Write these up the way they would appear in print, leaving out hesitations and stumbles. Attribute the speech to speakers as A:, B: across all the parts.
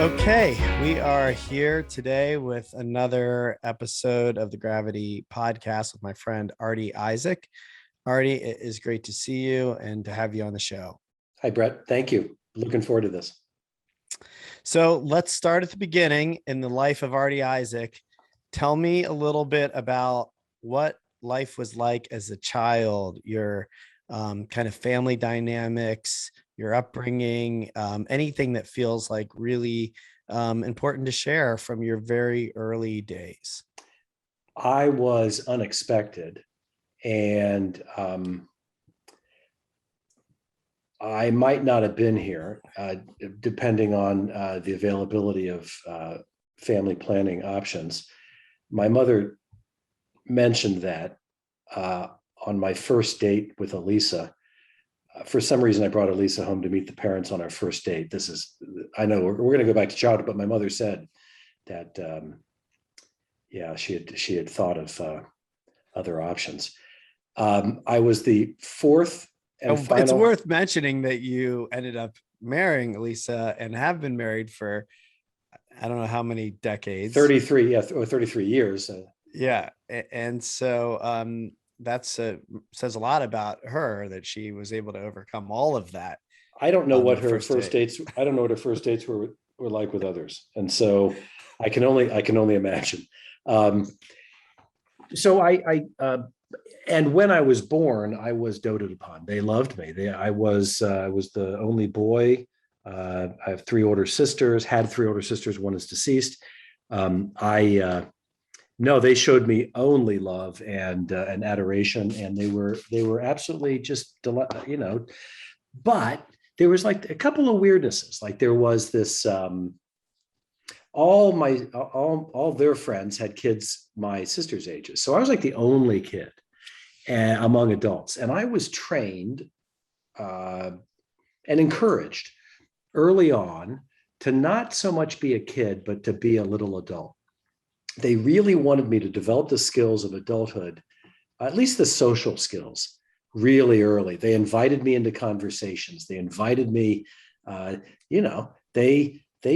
A: Okay, we are here today with another episode of the Gravity Podcast with my friend Artie Isaac. Artie, it is great to see you and to have you on the show.
B: Hi, Brett. Thank you. Looking forward to this.
A: So let's start at the beginning in the life of Artie Isaac. Tell me a little bit about what life was like as a child, your kind of family dynamics, your upbringing, anything that feels like really important to share from your very early days.
B: I was unexpected, and I might not have been here, depending on the availability of family planning options. My mother mentioned that on my first date with Elisa. For some reason, I brought Elisa home to meet the parents on our first date. I know we're going to go back to childhood, but my mother said that, she had thought of other options. I was the fourth and final.
A: It's worth mentioning that you ended up marrying Elisa and have been married for, I don't know how many decades.
B: 33, or 33 years.
A: Yeah. And so that's says a lot about her that she was able to overcome all of that.
B: I don't know what her first dates. I don't know what her first dates were like with others, and so I can only imagine. So and when I was born, I was doted upon. They loved me. I was the only boy. I have three older sisters. Had three older sisters. One is deceased. No, they showed me only love and adoration, and they were absolutely just But there was like a couple of weirdnesses. Like there was this. All their friends had kids my sister's ages, so I was like the only kid among adults, and I was trained and encouraged early on to not so much be a kid, but to be a little adult. They really wanted me to develop the skills of adulthood, at least the social skills, really early. They invited me into conversations. They invited me, they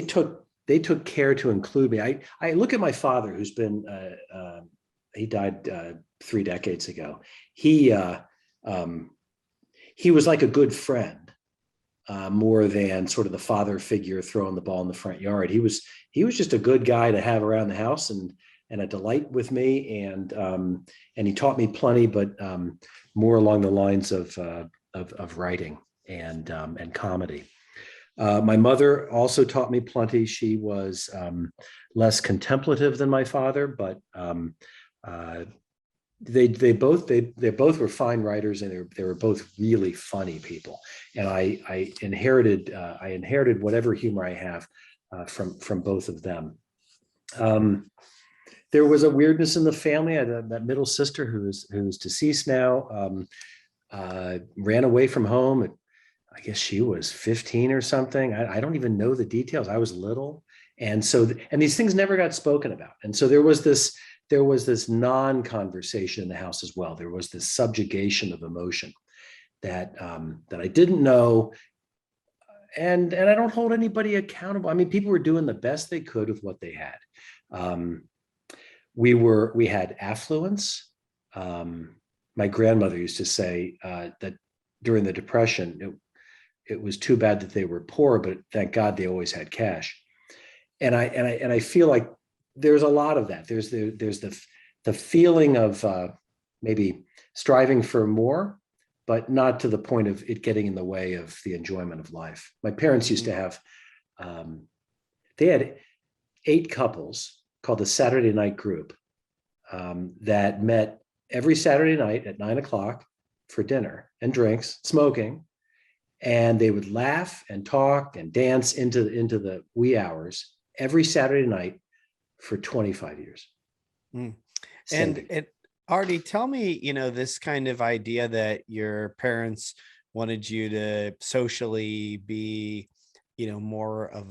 B: took care to include me. I look at my father, who's been, he died 3 decades ago. He was like a good friend, more than sort of the father figure throwing the ball in the front yard. He was just a good guy to have around the house and a delight with me. And he taught me plenty, but more along the lines of writing and comedy. My mother also taught me plenty. She was less contemplative than my father, but they both were fine writers, and they were both really funny people. And I inherited whatever humor I have from both of them. There was a weirdness in the family. I had that middle sister who's deceased now, ran away from home. I guess she was 15 or something. I don't even know the details. I was little. And so, and these things never got spoken about. And so there was this non-conversation in the house as well. There was this subjugation of emotion that I didn't know. And I don't hold anybody accountable. I mean, people were doing the best they could with what they had. We had affluence. My grandmother used to say that during the Depression, it was too bad that they were poor, but thank God they always had cash. And I feel like there's a lot of that. There's the feeling of maybe striving for more, but not to the point of it getting in the way of the enjoyment of life. My parents used to have, they had 8 couples called the Saturday Night Group that met every Saturday night at 9:00 for dinner and drinks, smoking, and they would laugh and talk and dance into the wee hours every Saturday night for 25 years.
A: And Artie, tell me, this kind of idea that your parents wanted you to socially be, more of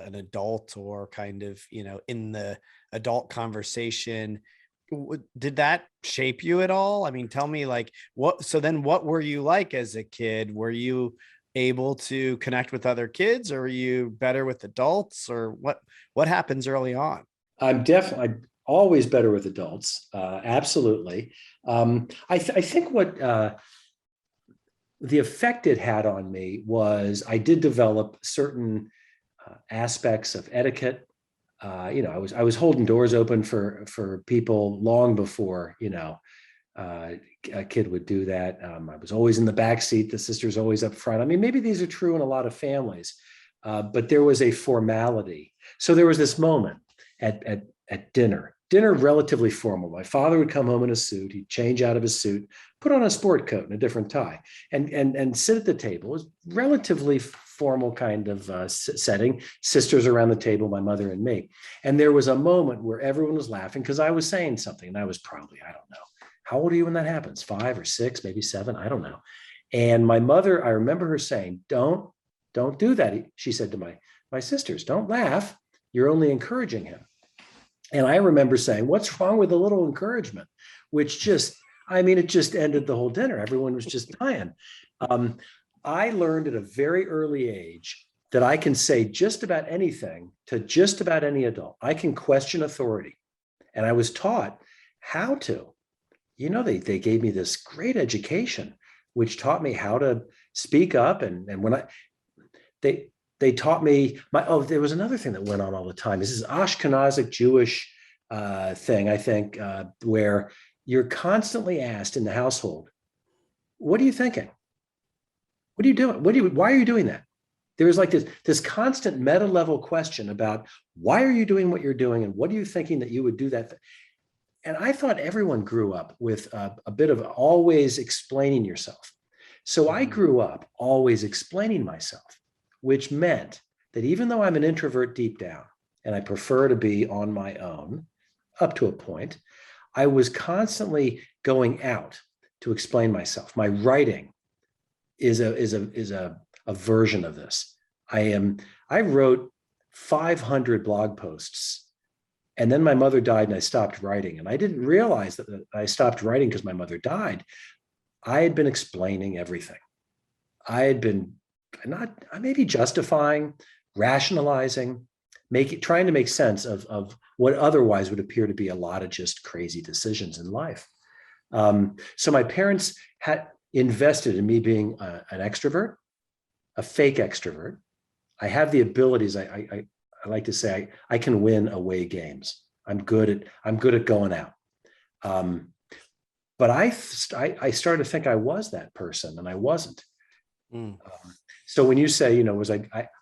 A: an adult, or kind of, in the adult conversation. Did that shape you at all? I mean, tell me, like, what were you like as a kid? Were you able to connect with other kids, or were you better with adults, or what happens early on?
B: I'm always better with adults. Absolutely. I think what the effect it had on me was I did develop certain aspects of etiquette. I was holding doors open for people long before a kid would do that. I was always in the back seat. The sister's always up front. I mean, maybe these are true in a lot of families, but there was a formality. So there was this moment at dinner. Dinner relatively formal. My father would come home in a suit. He'd change out of his suit, put on a sport coat and a different tie, and sit at the table. It was relatively formal kind of setting. Sisters around the table, my mother and me. And there was a moment where everyone was laughing because I was saying something, and I was probably, I don't know, how old are you when that happens? 5 or 6, maybe 7, I don't know. And my mother, I remember her saying, don't do that. She said to my sisters, don't laugh. You're only encouraging him. And I remember saying, what's wrong with a little encouragement? Which it just ended the whole dinner. Everyone was just dying. I learned at a very early age that I can say just about anything to just about any adult. I can question authority. And I was taught how to. They gave me this great education, which taught me how to speak up. And when they taught me there was another thing that went on all the time. This is Ashkenazic Jewish thing, I think, where you're constantly asked in the household, what are you thinking? What are you doing? Why are you doing that? There's like this constant meta level question about why are you doing what you're doing? And what are you thinking that you would do that? And I thought everyone grew up with a bit of always explaining yourself. So I grew up always explaining myself, which meant that even though I'm an introvert deep down, and I prefer to be on my own up to a point, I was constantly going out to explain myself. My writing is a version of this. I wrote 500 blog posts, and then my mother died and I stopped writing. And I didn't realize that I stopped writing because my mother died. I had been explaining everything. I had been maybe justifying, rationalizing, trying to make sense of what otherwise would appear to be a lot of just crazy decisions in life. So my parents had invested in me being an extrovert, a fake extrovert. I have the abilities. I like to say I can win away games. I'm good at going out. But I started to think I was that person, and I wasn't. So when you say,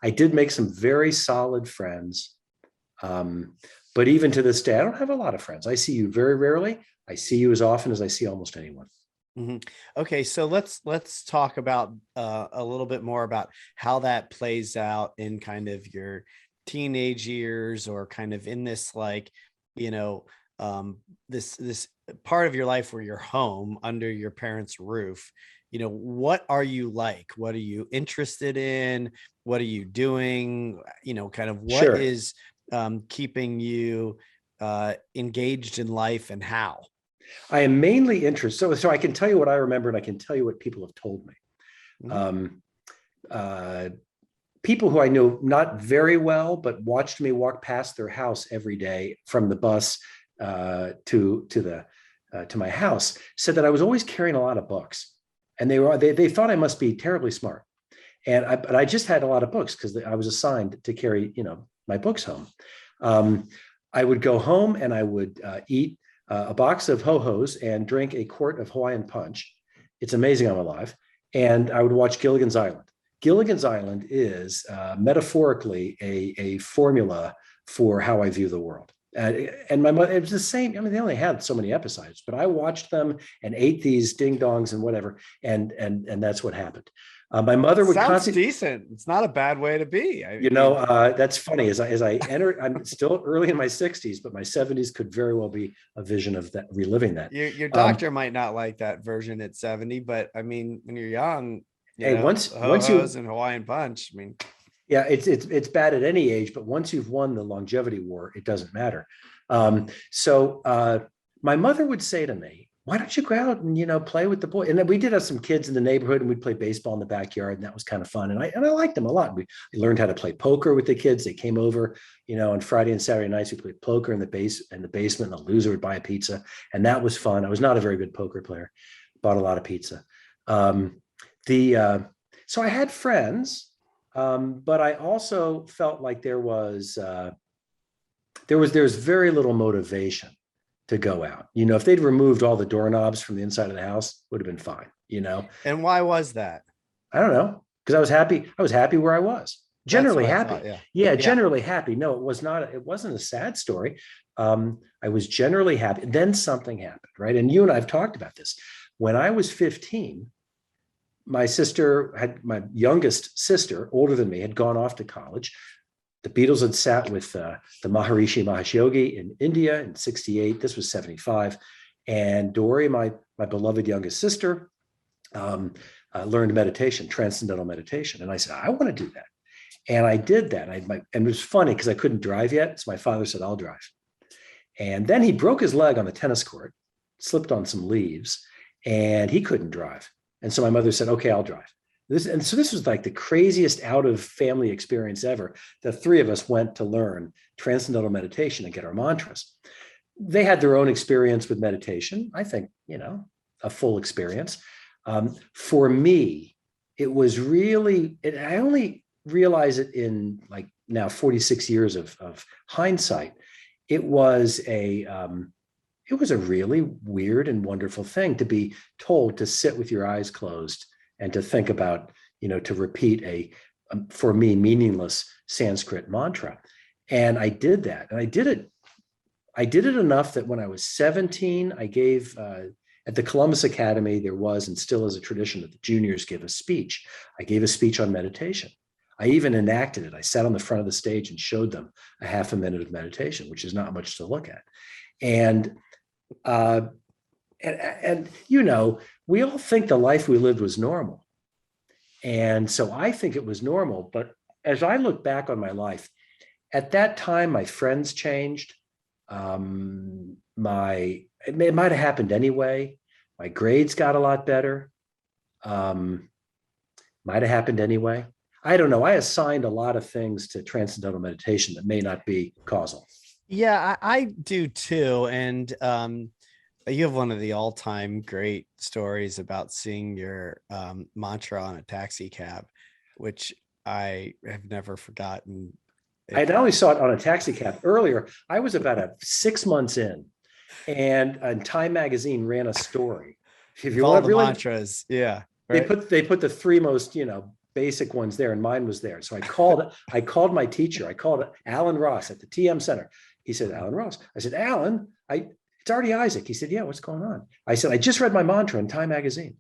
B: I did make some very solid friends. But even to this day, I don't have a lot of friends. I see you very rarely. I see you as often as I see almost anyone.
A: Mm-hmm. Okay, so let's talk about a little bit more about how that plays out in kind of your teenage years, or kind of in this this part of your life where you're home under your parents' roof. What are you like? What are you interested in? What are you doing? Kind of what
B: Sure.
A: is keeping you engaged in life, and how?
B: I am mainly interested. So I can tell you what I remember, and I can tell you what people have told me.
A: Mm-hmm.
B: People who I know not very well, but watched me walk past their house every day from the bus to my house, said that I was always carrying a lot of books, and they thought I must be terribly smart. But I just had a lot of books because I was assigned to carry my books home. I would go home and I would eat a box of ho-hos and drink a quart of Hawaiian punch. It's amazing I'm alive. And I would watch Gilligan's Island. Gilligan's Island is metaphorically a formula for how I view the world. And my mother, it was the same. I mean, they only had so many episodes, but I watched them and ate these ding dongs and whatever. And that's what happened. My mother would constantly
A: decent. It's not a bad way to be.
B: That's funny. As I enter, I'm still early in my 60s, but my 70s could very well be a vision of that, reliving that.
A: Your doctor might not like that version at 70, but I mean, when you're young,
B: once
A: ho-hos and Hawaiian punch. I mean,
B: yeah, it's bad at any age, but once you've won the longevity war, it doesn't matter. So my mother would say to me, why don't you go out and, play with the boy? And then we did have some kids in the neighborhood and we'd play baseball in the backyard. And that was kind of fun. And I liked them a lot. We learned how to play poker with the kids. They came over, on Friday and Saturday nights, we played poker in the basement, and the loser would buy a pizza. And that was fun. I was not a very good poker player, bought a lot of pizza. So I had friends, but I also felt like there's very little motivation to go out. If they'd removed all the doorknobs from the inside of the house, would have been fine.
A: And why was that?
B: I don't know, because I was happy. I was happy where I was. Generally happy.
A: Thought,
B: yeah, generally happy. No, it was not. It wasn't a sad story. I was generally happy. Then something happened, right? And you and I have talked about this. When I was 15, my youngest sister, older than me, had gone off to college. The Beatles had sat with the Maharishi Mahesh Yogi in India in 68. This was 75. And Dory, my beloved youngest sister, learned meditation, transcendental meditation. And I said, I want to do that. And I did that. And it was funny because I couldn't drive yet. So my father said, I'll drive. And then he broke his leg on the tennis court, slipped on some leaves, and he couldn't drive. And so my mother said, okay, I'll drive. So this was like the craziest out of family experience ever. The three of us went to learn transcendental meditation and get our mantras. They had their own experience with meditation. I think, a full experience. For me, it was really, I only realize it in like now 46 years of hindsight. It was a really weird and wonderful thing to be told to sit with your eyes closed and to think about, to repeat for me, meaningless Sanskrit mantra. And I did that. And I did it enough that when I was 17, I gave, at the Columbus Academy, there was, and still is a tradition that the juniors give a speech. I gave a speech on meditation. I even enacted it. I sat on the front of the stage and showed them a half a minute of meditation, which is not much to look at. And we all think the life we lived was normal. And so I think it was normal. But as I look back on my life, at that time, my friends changed. It might have happened anyway. My grades got a lot better. Might have happened anyway. I don't know. I assigned a lot of things to transcendental meditation that may not be causal.
A: Yeah, I do too. And you have one of the all-time great stories about seeing your mantra on a taxi cab, which I have never forgotten.
B: I not only saw it on a taxi cab earlier, I was about 6 months in, and Time Magazine ran a story.
A: If you want really mantras, yeah,
B: right? They put the three most basic ones there, and mine was there. So I called my teacher. I called Alan Ross at the TM Center. He said, Alan Ross. I said, Alan, it's Artie Isaac. He said, yeah, what's going on? I said, I just read my mantra in Time Magazine.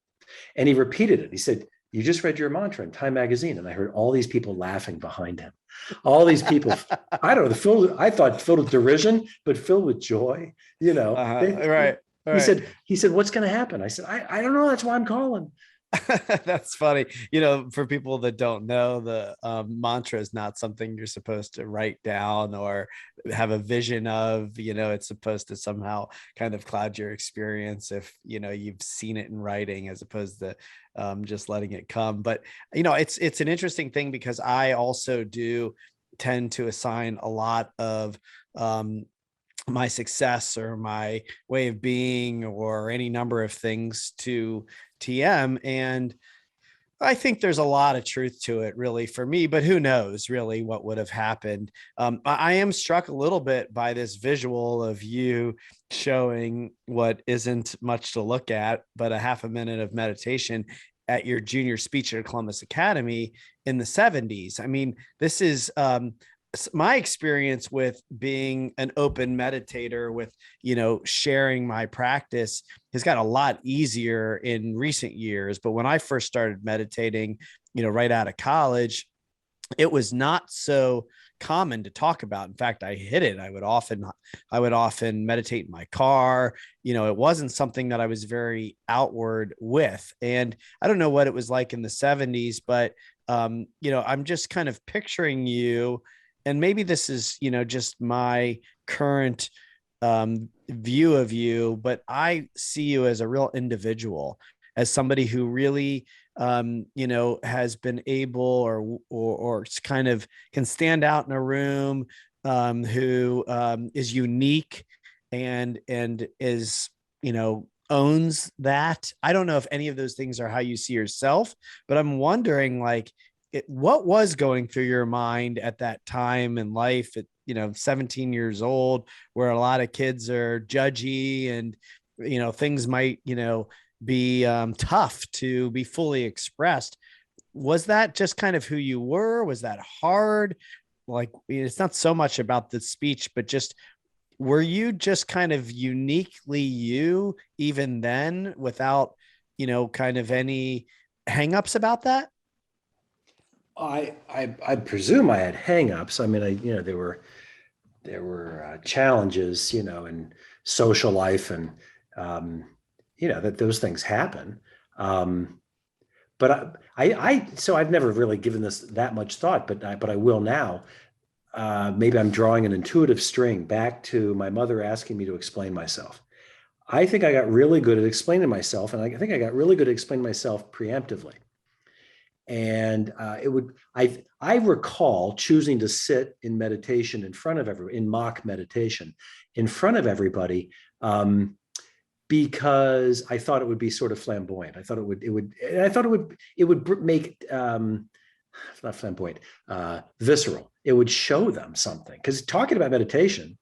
B: And he repeated it. He said, you just read your mantra in Time Magazine. And I heard all these people laughing behind him. All these people, I don't know, I thought filled with derision, but filled with joy,
A: Right.
B: He said, what's going to happen? I said, I don't know. That's why I'm calling.
A: That's funny. For people that don't know, the mantra is not something you're supposed to write down or have a vision of. It's supposed to somehow kind of cloud your experience if you've seen it in writing as opposed to just letting it come. But it's an interesting thing because I also do tend to assign a lot of my success or my way of being or any number of things to TM. And I think there's a lot of truth to it really for me, but who knows really what would have happened. I am struck a little bit by this visual of you showing what isn't much to look at, but a half a minute of meditation at your junior speech at Columbus Academy in the 70s. I mean, this is my experience with being an open meditator with, sharing my practice has got a lot easier in recent years. But when I first started meditating, right out of college, it was not so common to talk about. In fact, I hid it. I would often meditate in my car. It wasn't something that I was very outward with. And I don't know what it was like in the 70s, but I'm just kind of picturing you. And maybe this is, just my current view of you, but I see you as a real individual, as somebody who really, has been able or kind of can stand out in a room, who is unique and is, owns that. I don't know if any of those things are how you see yourself, but I'm wondering, like, what was going through your mind at that time in life at 17 years old, where a lot of kids are judgy and things might be tough to be fully expressed. Was that just kind of who you were? Was that hard? Like, it's not so much about the speech, but just, were you just kind of uniquely you even then, without kind of any hangups about that?
B: I presume I had hangups. I mean, there were challenges, in social life, and that those things happen. But so I've never really given this that much thought, but I will now. Maybe I'm drawing an intuitive string back to my mother asking me to explain myself. I think I got really good at explaining myself, and I think I got really good at explaining myself preemptively. And I recall choosing to sit in meditation in front of everyone, in mock meditation, in front of everybody, because I thought it would be sort of flamboyant. I thought it would make, not flamboyant, visceral. It would show them something, because talking about meditation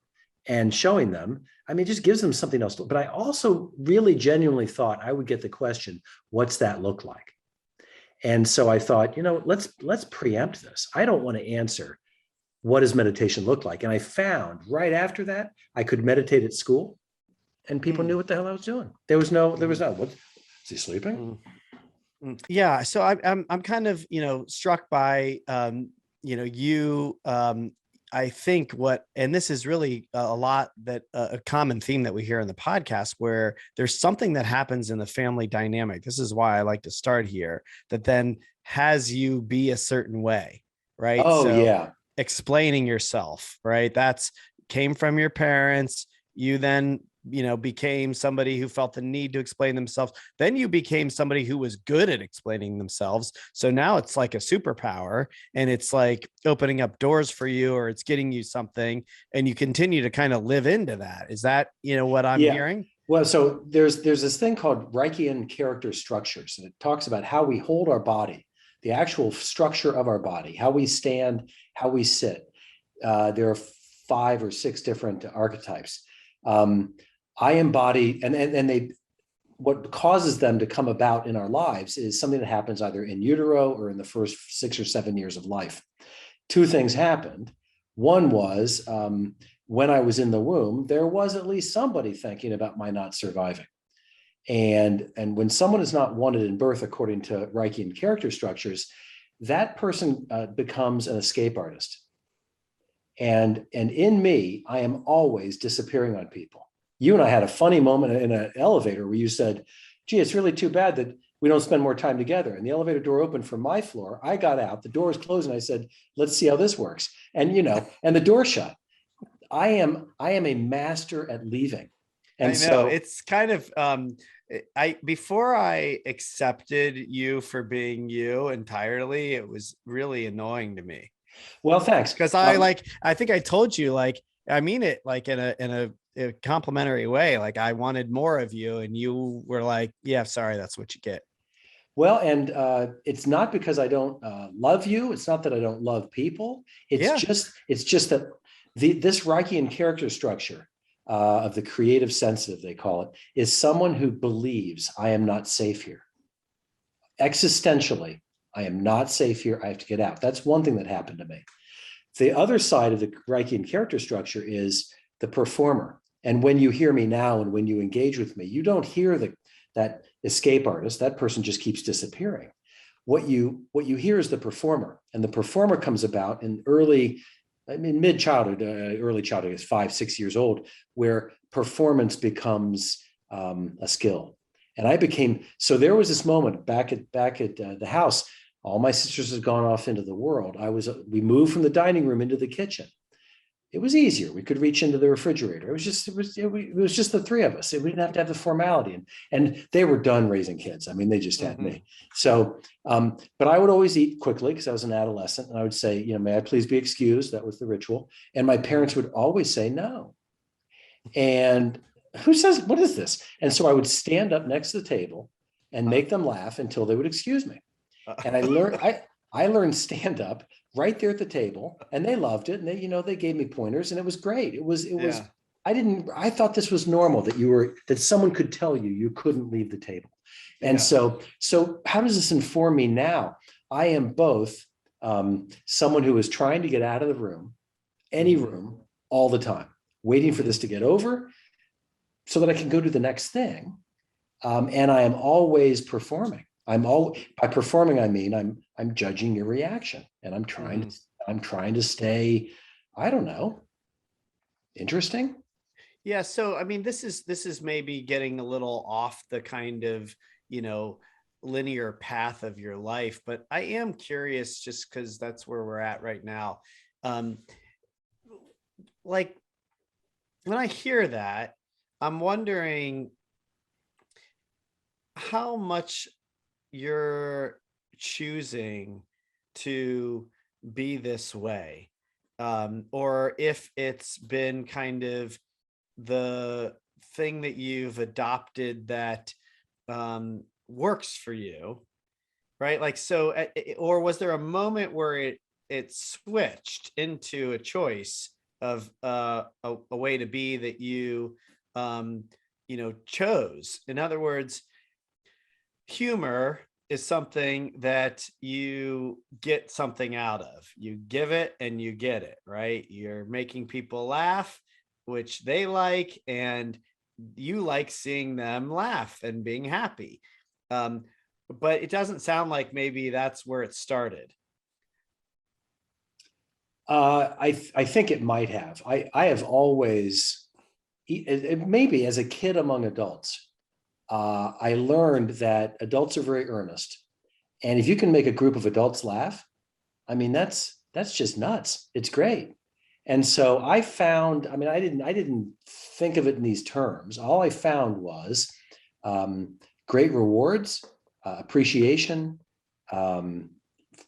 B: and showing them, I mean, it just gives them something else. But I also really genuinely thought I would get the question, what's that look like? And so I thought, let's preempt this. I don't want to answer, what does meditation look like? And I found right after that, I could meditate at school and people knew what the hell I was doing. There was no, what, is he sleeping?
A: Yeah. So I'm kind of, struck by, you, I think and this is really a lot that a common theme that we hear in the podcast, where there's something that happens in the family dynamic. This is why I like to start here, that then has you be a certain way, right?
B: Oh,
A: so
B: yeah.
A: explaining yourself, right? That's came from your parents. You then became somebody who felt the need to explain themselves. Then you became somebody who was good at explaining themselves. So now it's like a superpower, and it's like opening up doors for you, or it's getting you something, and you continue to kind of live into that. Is that, what I'm hearing?
B: Well, so there's this thing called Reichian character structures, and it talks about how we hold our body, the actual structure of our body, how we stand, how we sit. There are 5 or 6 different archetypes. I embody, and they, what causes them to come about in our lives is something that happens either in utero or in the first 6 or 7 years of life. 2 things happened. One was, when I was in the womb, there was at least somebody thinking about my not surviving. And when someone is not wanted in birth, according to Reichian character structures, that person becomes an escape artist. And in me, I am always disappearing on people. You and I had a funny moment in an elevator where you said, gee, it's really too bad that we don't spend more time together. And the elevator door opened from my floor. I got out, the door was closed, and I said, let's see how this works. And, and the door shut. I am a master at leaving. And
A: I know, it's kind of, before I accepted you for being you entirely, it was really annoying to me.
B: Well, thanks.
A: Because I think I told you, like, I mean it like in a complimentary way. Like, I wanted more of you, and you were like, yeah, sorry, that's what you get.
B: Well, and it's not because I don't love you. It's not that I don't love people. It's just that this Reichian character structure of the creative sensitive, they call it, is someone who believes I am not safe here. Existentially, I am not safe here. I have to get out. That's one thing that happened to me. The other side of the Reichian character structure is the performer. And when you hear me now, and when you engage with me, you don't hear that escape artist. That person just keeps disappearing. What you hear is the performer, and the performer comes about in mid childhood, early childhood is 5, 6 years old, where performance becomes a skill. And so there was this moment back at the house. All my sisters had gone off into the world. We moved from the dining room into the kitchen. it was easier. We could reach into the refrigerator. It was just the three of us. We didn't have to have the formality, and they were done raising kids. I mean, they just had me. So, but I would always eat quickly because I was an adolescent, and I would say, may I please be excused? That was the ritual. And my parents would always say no. And who says, what is this? And so I would stand up next to the table and make them laugh until they would excuse me. And I learned stand up right there at the table, and they loved it. And they gave me pointers, and it was great. It was, I thought this was normal that someone could tell you couldn't leave the table. And so how does this inform me now? I am both someone who is trying to get out of the room, any room, all the time, waiting for this to get over so that I can go to the next thing. And I am always performing. By performing, I mean, I'm judging your reaction, and I'm trying to stay, I don't know, interesting.
A: Yeah. So, I mean, this is maybe getting a little off the kind of, linear path of your life, but I am curious just because that's where we're at right now. Like when I hear that, I'm wondering how much you're choosing to be this way, or if it's been kind of the thing that you've adopted that works for you, right? Like, so, or was there a moment where it switched into a choice of a way to be that you chose? In other words, humor is something that you get something out of. You give it and you get it, right? You're making people laugh, which they like, and you like seeing them laugh and being happy. But it doesn't sound like maybe that's where it started.
B: I think it might have. I have always, maybe as a kid among adults, I learned that adults are very earnest, and if you can make a group of adults laugh, I mean that's just nuts. It's great. And so I found, I mean, I didn't think of it in these terms. All I found was great rewards, appreciation,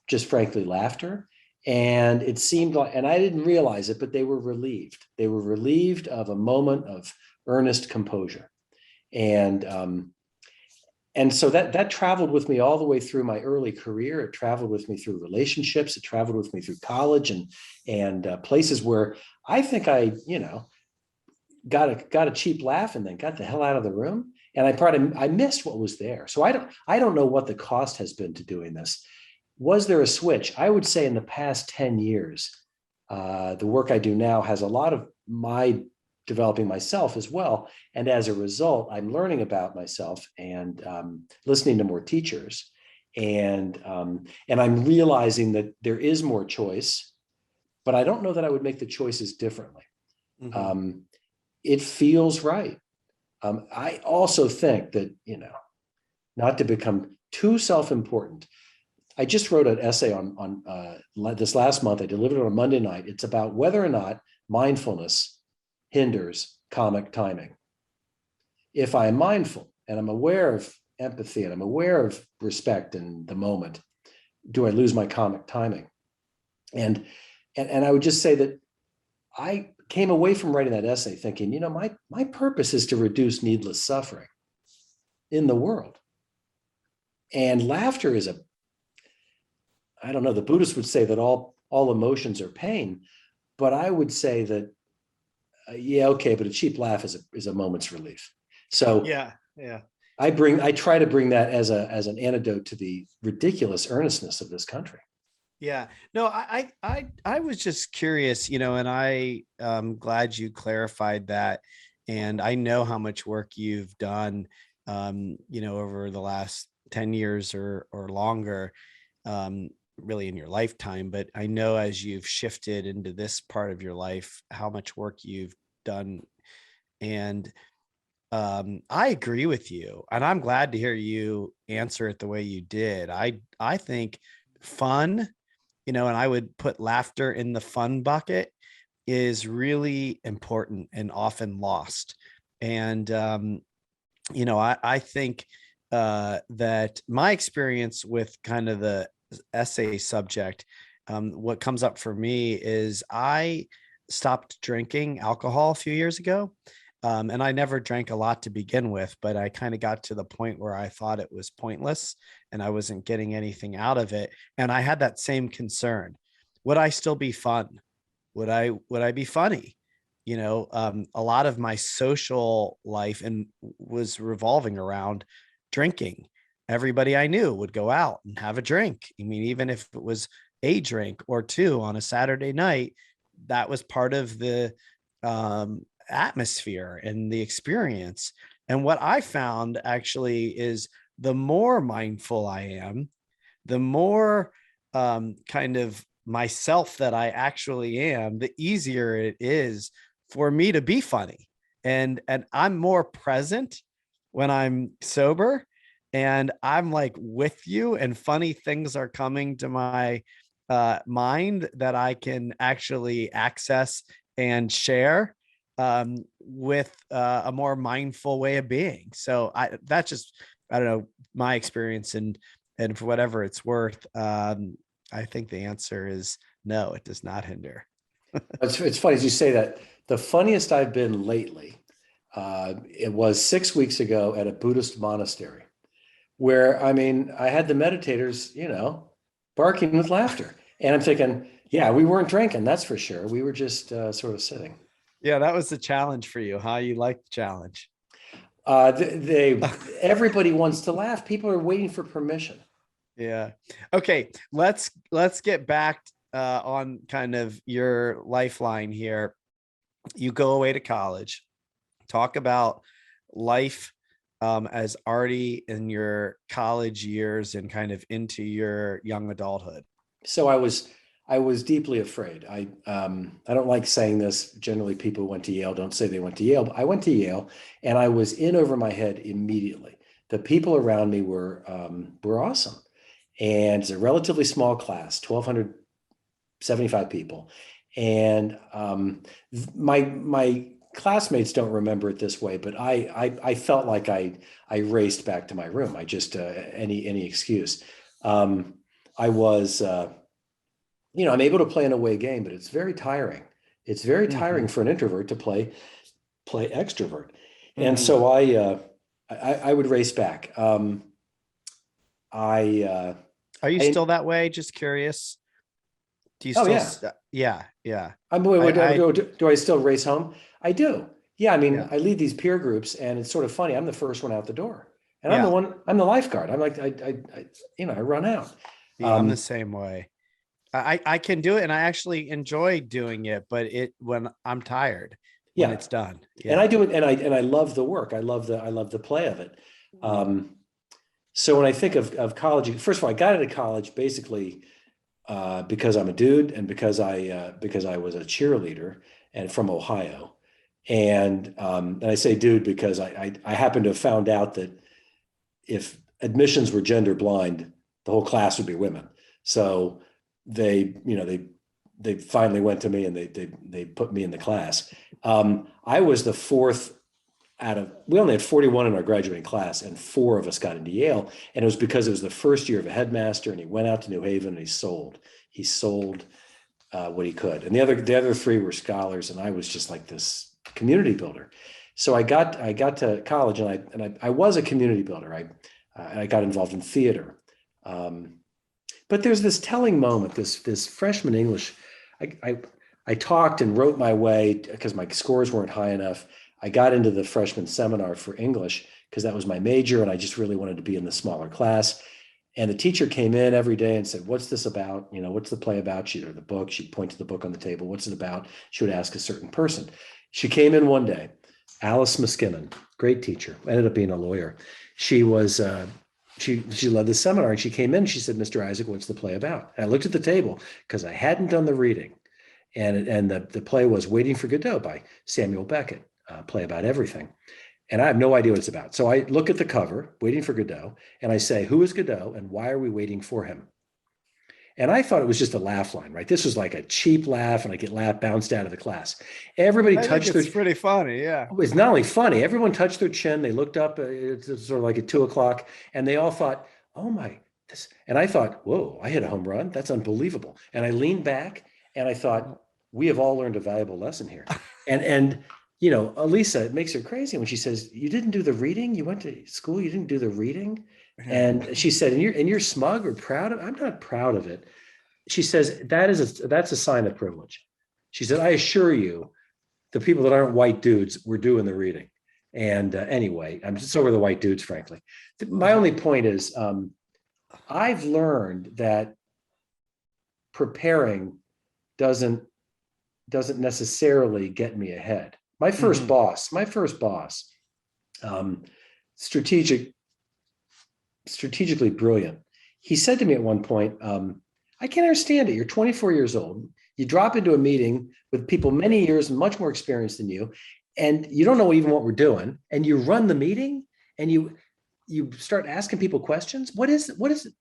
B: just frankly laughter. And it seemed like, and I didn't realize it, but they were relieved. They were relieved of a moment of earnest composure. And so that traveled with me all the way through my early career. It traveled with me through relationships. It traveled with me through college and places where I think I, got a cheap laugh and then got the hell out of the room. And I missed what was there. So I don't know what the cost has been to doing this. Was there a switch? I would say in the past 10 years, the work I do now has a lot of my developing myself as well. And as a result, I'm learning about myself and listening to more teachers. And I'm realizing that there is more choice, but I don't know that I would make the choices differently. Mm-hmm. It feels right. I also think that, not to become too self-important. I just wrote an essay on this last month. I delivered it on Monday night. It's about whether or not mindfulness hinders comic timing. If I am mindful and I'm aware of empathy and I'm aware of respect in the moment, do I lose my comic timing? And I would just say that I came away from writing that essay thinking, my purpose is to reduce needless suffering in the world. And laughter is I don't know, the Buddhists would say that all emotions are pain, but I would say that okay, but a cheap laugh is a moment's relief. So
A: yeah.
B: I try to bring that as an antidote to the ridiculous earnestness of this country.
A: Yeah, no, I was just curious, and I'm glad you clarified that. And I know how much work you've done, over the last 10 years or longer, really in your lifetime. But I know as you've shifted into this part of your life, how much work you've done. And I agree with you. And I'm glad to hear you answer it the way you did. I think fun, and I would put laughter in the fun bucket. is really important and often lost. And, I think that my experience with kind of the essay subject, what comes up for me is I stopped drinking alcohol a few years ago. And I never drank a lot to begin with, but I kind of got to the point where I thought it was pointless and I wasn't getting anything out of it. And I had that same concern. Would I still be fun? Would I be funny? A lot of my social life and was revolving around drinking. Everybody I knew would go out and have a drink. I mean, even if it was a drink or two on a Saturday night, that was part of the atmosphere and the experience. And what I found actually is the more mindful I am, the more kind of myself that I actually am, the easier it is for me to be funny. And I'm more present when I'm sober, and I'm like with you, and funny things are coming to my mind that I can actually access and share with a more mindful way of being. So that's just, I don't know, my experience, and for whatever it's worth, I think the answer is no, it does not hinder.
B: It's funny as you say that. The funniest I've been lately, it was 6 weeks ago at a Buddhist monastery where, I mean, I had the meditators, barking with laughter. And I'm thinking, yeah, we weren't drinking, that's for sure. We were just sort of sitting.
A: Yeah, that was the challenge for you. How you like the challenge?
B: Everybody wants to laugh. People are waiting for permission.
A: Yeah. Okay. Let's get back on kind of your lifeline here. You go away to college. Talk about life as Artie in your college years and kind of into your young adulthood.
B: So I was deeply afraid. I don't like saying this. Generally, people who went to Yale don't say they went to Yale, but I went to Yale, and I was in over my head immediately. The people around me were awesome. And it's a relatively small class, 1,275 people. And my classmates don't remember it this way, but I felt like I raced back to my room. I just any excuse. I was I'm able to play an away game, but it's very tiring. It's very tiring for an introvert to play extrovert. And so I would race back.
A: Are you still that way? Just curious. Do you still?
B: Yeah.
A: Yeah.
B: Do I still race home? I do. Yeah. I mean,
A: Yeah.
B: I lead these peer groups, and it's sort of funny. I'm the first one out the door, and I'm the lifeguard. I'm like, I run out.
A: Yeah, I'm the same way. I can do it, and I actually enjoy doing it, but when I'm tired, when it's done. Yeah.
B: And I do it, and I love the work. I love the play of it. So when I think of college, first of all, I got into college basically because I'm a dude, and because I was a cheerleader and from Ohio, and I say dude because I happen to have found out that if admissions were gender blind, the whole class would be women. So they finally went to me, and they put me in the class. I was the fourth we only had 41 in our graduating class, and 4 of us got into Yale. And it was because it was the first year of a headmaster, and he went out to New Haven and he sold what he could. And the other 3 were scholars, and I was just like this community builder. So I got to college, and I was a community builder. I got involved in theater. But there's this telling moment, this freshman English, I talked and wrote my way because my scores weren't high enough. I got into the freshman seminar for English because that was my major, and I just really wanted to be in the smaller class. And the teacher came in every day and said, "What's this about? What's the play about?" Or the book. She'd point to the book on the table. "What's it about?" She would ask a certain person. She came in one day, Alice Muskinnen, great teacher, ended up being a lawyer. She was she led the seminar, and she came in and she said, "Mr. Isaac, what's the play about?" And I looked at the table because I hadn't done the reading. And the play was Waiting for Godot by Samuel Beckett, play about everything. And I have no idea what it's about. So I look at the cover, Waiting for Godot, and I say, "Who is Godot, and why are we waiting for him?" And I thought it was just a laugh line, right? This was like a cheap laugh, and I get laugh bounced out of the class. Everybody
A: I think
B: touched their.
A: it's pretty funny. Yeah.
B: It's not only funny. Everyone touched their chin. They looked up. It's sort of like at 2 o'clock, and they all thought, "Oh my!" This. And I thought, "Whoa! I hit a home run. That's unbelievable." And I leaned back, and I thought, "We have all learned a valuable lesson here." And Elisa, it makes her crazy when she says, "You didn't do the reading. You went to school. You didn't do the reading." And she said, and you're smug or proud of it? I'm not proud of it. She says, that's a sign of privilege. She said, I assure you, the people that aren't white dudes were doing the reading. And anyway, I'm just over the white dudes, frankly. My only point is, I've learned that preparing doesn't necessarily get me ahead. My first boss, strategically brilliant. He said to me at one point, I can't understand it. You're 24 years old. You drop into a meeting with people many years and much more experienced than you, and you don't know even what we're doing. And you run the meeting, and you start asking people questions. What is it?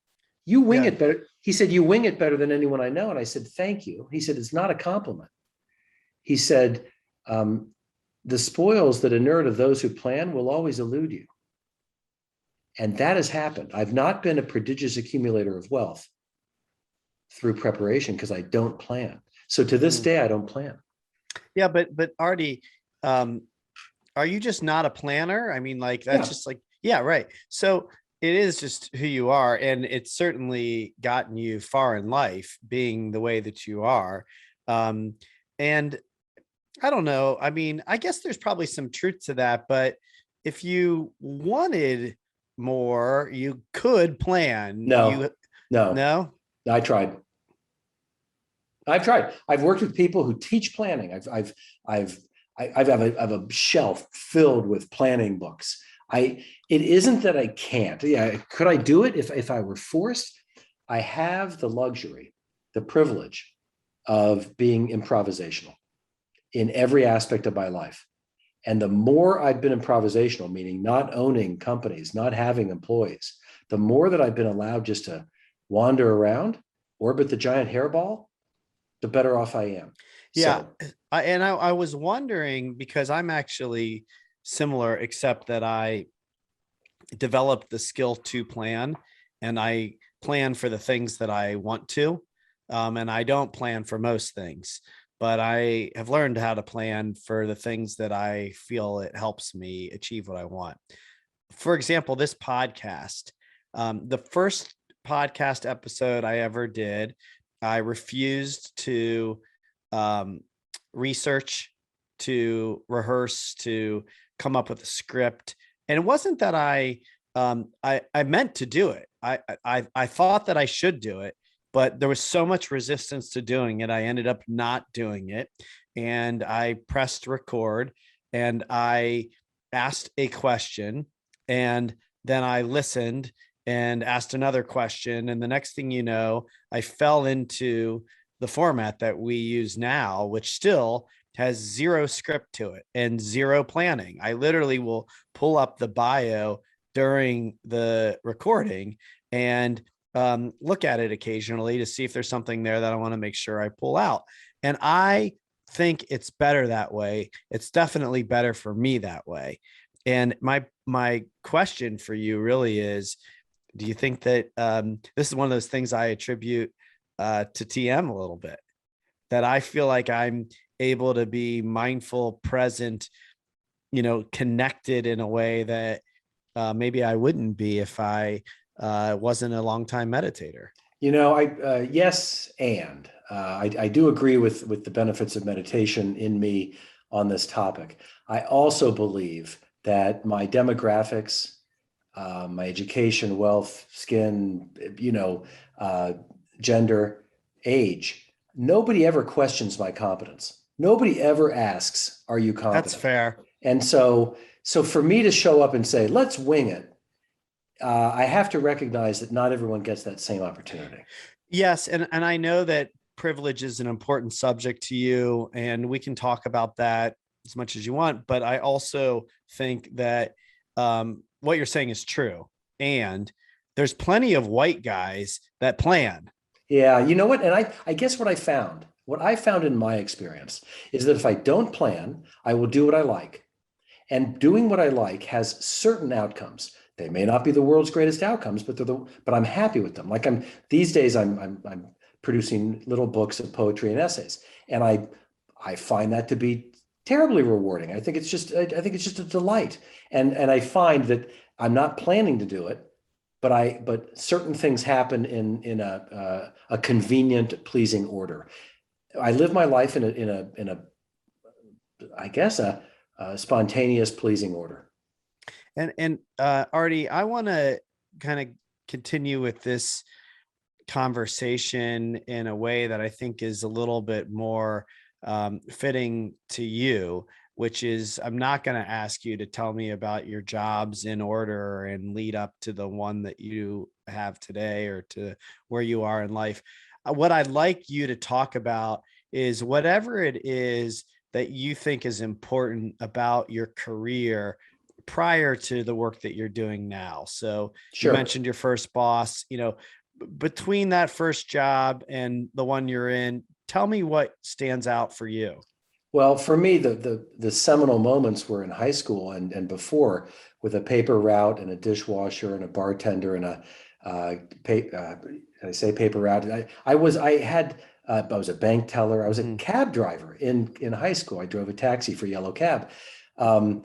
B: You wing it better. He said, you wing it better than anyone I know. And I said, thank you. He said, it's not a compliment. He said, the spoils that inure to those who plan will always elude you. And that has happened. I've not been a prodigious accumulator of wealth through preparation because I don't plan. So to this day, I don't plan.
A: Yeah, but Artie, are you just not a planner? I mean, like that's just like, yeah, right. So it is just who you are, and it's certainly gotten you far in life, being the way that you are. And I don't know. I mean, I guess there's probably some truth to that, but if you wanted more, you could plan.
B: No.
A: No.
B: I've tried. I've worked with people who teach planning. I have a shelf filled with planning books. It isn't that I can't. Yeah, could I do it if I were forced? I have the luxury, the privilege of being improvisational in every aspect of my life. And the more I've been improvisational, meaning not owning companies, not having employees, the more that I've been allowed just to wander around, orbit the giant hairball, the better off I am.
A: Yeah. So. I was wondering, because I'm actually similar, except that I developed the skill to plan, and I plan for the things that I want to. And I don't plan for most things, but I have learned how to plan for the things that I feel it helps me achieve what I want. For example, this podcast, the first podcast episode I ever did, I refused to research, to rehearse, to come up with a script. And it wasn't that I meant to do it. I thought that I should do it, but there was so much resistance to doing it. I ended up not doing it. And I pressed record, and I asked a question, and then I listened and asked another question. And the next thing you know, I fell into the format that we use now, which still has zero script to it and zero planning. I literally will pull up the bio during the recording and look at it occasionally to see if there's something there that I want to make sure I pull out. And I think it's better that way. It's definitely better for me that way. And my question for you really is, do you think that this is one of those things I attribute to TM a little bit, that I feel like I'm able to be mindful, present, connected in a way that maybe I wouldn't be if I wasn't a longtime meditator?
B: Yes, and I do agree with the benefits of meditation in me on this topic. I also believe that my demographics, my education, wealth, skin, gender, age, nobody ever questions my competence. Nobody ever asks, are you competent?
A: That's fair.
B: And so for me to show up and say, let's wing it, I have to recognize that not everyone gets that same opportunity.
A: Yes. And I know that privilege is an important subject to you, and we can talk about that as much as you want. But I also think that what you're saying is true. And there's plenty of white guys that plan.
B: Yeah, you know what? And I guess what I found in my experience is that if I don't plan, I will do what I like. And doing what I like has certain outcomes. They may not be the world's greatest outcomes, but I'm happy with them. Like these days I'm producing little books of poetry and essays. And I find that to be terribly rewarding. I think it's just a delight. And I find that I'm not planning to do it, but certain things happen in a convenient, pleasing order. I live my life in a I guess a spontaneous, pleasing order.
A: And Artie, I want to kind of continue with this conversation in a way that I think is a little bit more fitting to you, which is I'm not going to ask you to tell me about your jobs in order and lead up to the one that you have today or to where you are in life. What I'd like you to talk about is whatever it is that you think is important about your career prior to the work that you're doing now. So you
B: Sure.
A: mentioned your first boss, between that first job and the one you're in, tell me what stands out for you.
B: Well, for me, the seminal moments were in high school and before, with a paper route and a dishwasher and a bartender and I say paper route. I was a bank teller. I was a
A: Mhm.
B: cab driver in high school. I drove a taxi for Yellow Cab. Um,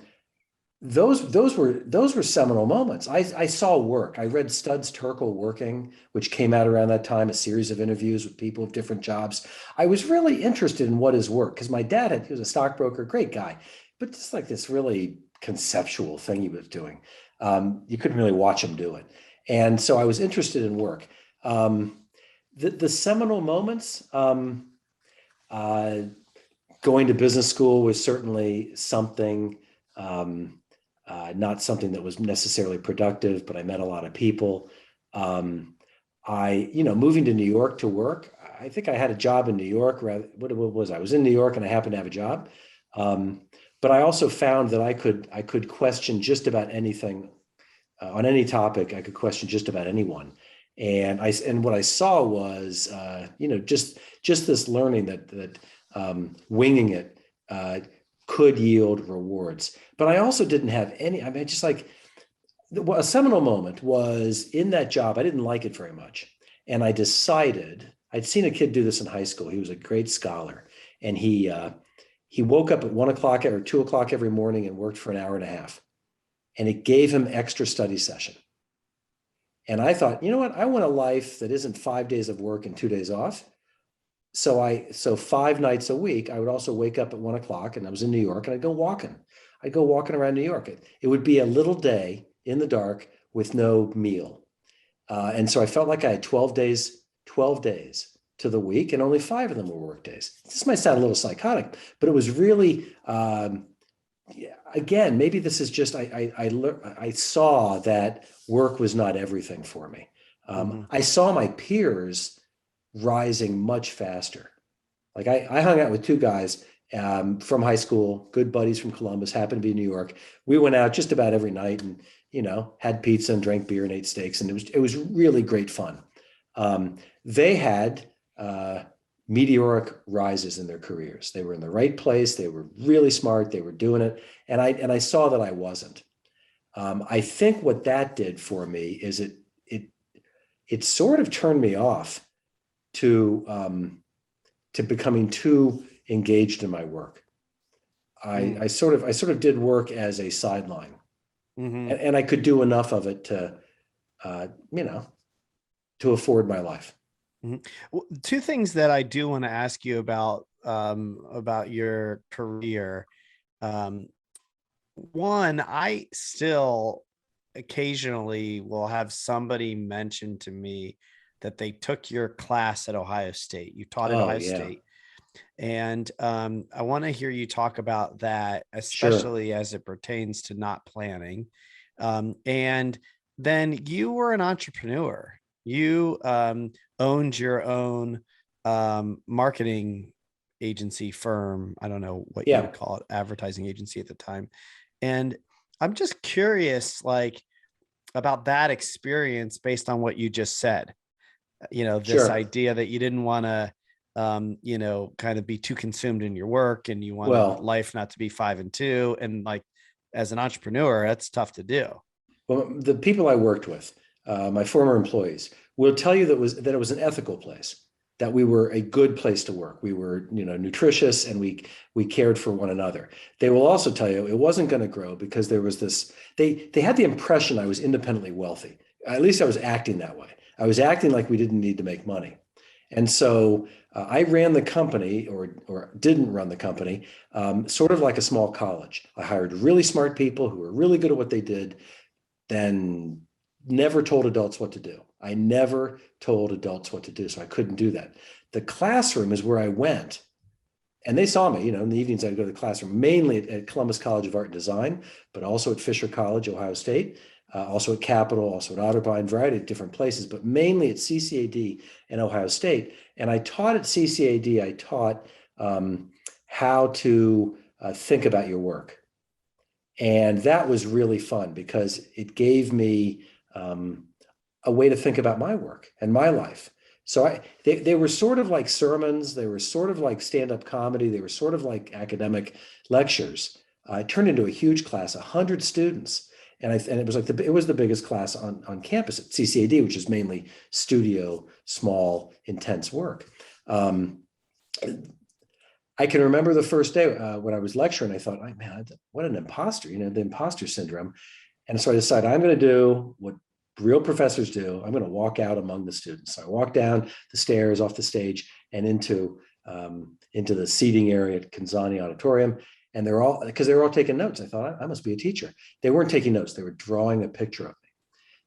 B: those were seminal moments. I saw work. I read Studs Terkel Working, which came out around that time, a series of interviews with people of different jobs. I was really interested in what is work because my dad he was a stockbroker, great guy, but just like this really conceptual thing he was doing. You couldn't really watch him do it. And so I was interested in work. The seminal moments, uh, going to business school was certainly something. Not something that was necessarily productive, but I met a lot of people. Um, moving to New York to work, I think I had a job in New York. What was I was in New York and I happened to have a job. Um, but I also found that I could question just about anything on any topic. I could question just about anyone. And what I saw was, just this learning that winging it could yield rewards. But I also didn't have any. I mean, just like a seminal moment was in that job. I didn't like it very much, and I decided I'd seen a kid do this in high school. He was a great scholar, and he woke up at 1 o'clock or 2 o'clock every morning and worked for an hour and a half, and it gave him extra study session. And I thought, you know what? I want a life that isn't 5 days of work and 2 days off. So 5 nights a week, I would also wake up at 1 o'clock, and I was in New York, and I'd go walking. I'd go walking around New York. It would be a little day in the dark with no meal. And so I felt like I had 12 days to the week, and only 5 of them were work days. This might sound a little psychotic, but it was really, yeah, again, maybe this is just, I saw that work was not everything for me.
A: Mhm.
B: I saw my peers rising much faster. Like I hung out with two guys from high school, good buddies from Columbus, happened to be in New York. We went out just about every night and had pizza and drank beer and ate steaks, and it was really great fun. They had meteoric rises in their careers. They were in the right place. They were really smart. They were doing it, and I saw that I wasn't. I think what that did for me is it sort of turned me off to becoming too engaged in my work. I,
A: Mm.
B: I sort of I sort of did work as a sideline,
A: Mhm.
B: and I could do enough of it to uh, you know to afford my life.
A: Mhm. Well, two things that I do want to ask you about your career. Um, One, I still occasionally will have somebody mention to me that they took your class at Ohio State. You taught at
B: Oh
A: Ohio
B: yeah,
A: State. And I want to hear you talk about that,
B: sure.
A: especially as it pertains to not planning. And then you were an entrepreneur. You owned your own marketing agency firm. I don't know what you would
B: Yeah.
A: call it, advertising agency at the time. And I'm just curious, like, about that experience based on what you just said. this
B: Sure.
A: idea that you didn't want to, kind of be too consumed in your work, and you wanted
B: Well,
A: life not to be 5 and 2. And like, as an entrepreneur, that's tough to do.
B: well, the people I worked with, my former employees, will tell you that it was an ethical place, that we were a good place to work. We were, nutritious, and we cared for one another. They will also tell you it wasn't going to grow because there was this. They had the impression I was independently wealthy. At least I was acting that way. I was acting like we didn't need to make money. And so I ran the company, or didn't run the company, sort of like a small college. I hired really smart people who were really good at what they did, then never told adults what to do. I never told adults what to do, so I couldn't do that. The classroom is where I went, and they saw me. In the evenings I'd go to the classroom, mainly at Columbus College of Art and Design, but also at Fisher College, Ohio State, also at Capitol, also at Otterbein, variety of different places, but mainly at CCAD and Ohio State. And I taught at CCAD. I taught how to think about your work. And that was really fun because it gave me a way to think about my work and my life. So they were sort of like sermons. They were sort of like stand-up comedy. They were sort of like academic lectures. I turned into a huge class, 100 students. And it was it was the biggest class on campus at CCAD, which is mainly studio, small, intense work. I can remember the first day when I was lecturing, I thought, oh, man, what an imposter, the imposter syndrome. And so I decided I'm going to do what real professors do. I'm going to walk out among the students. So I walked down the stairs off the stage and into the seating area at Kanzani Auditorium. And they were all taking notes. I thought, I must be a teacher. They weren't taking notes. They were drawing a picture of me.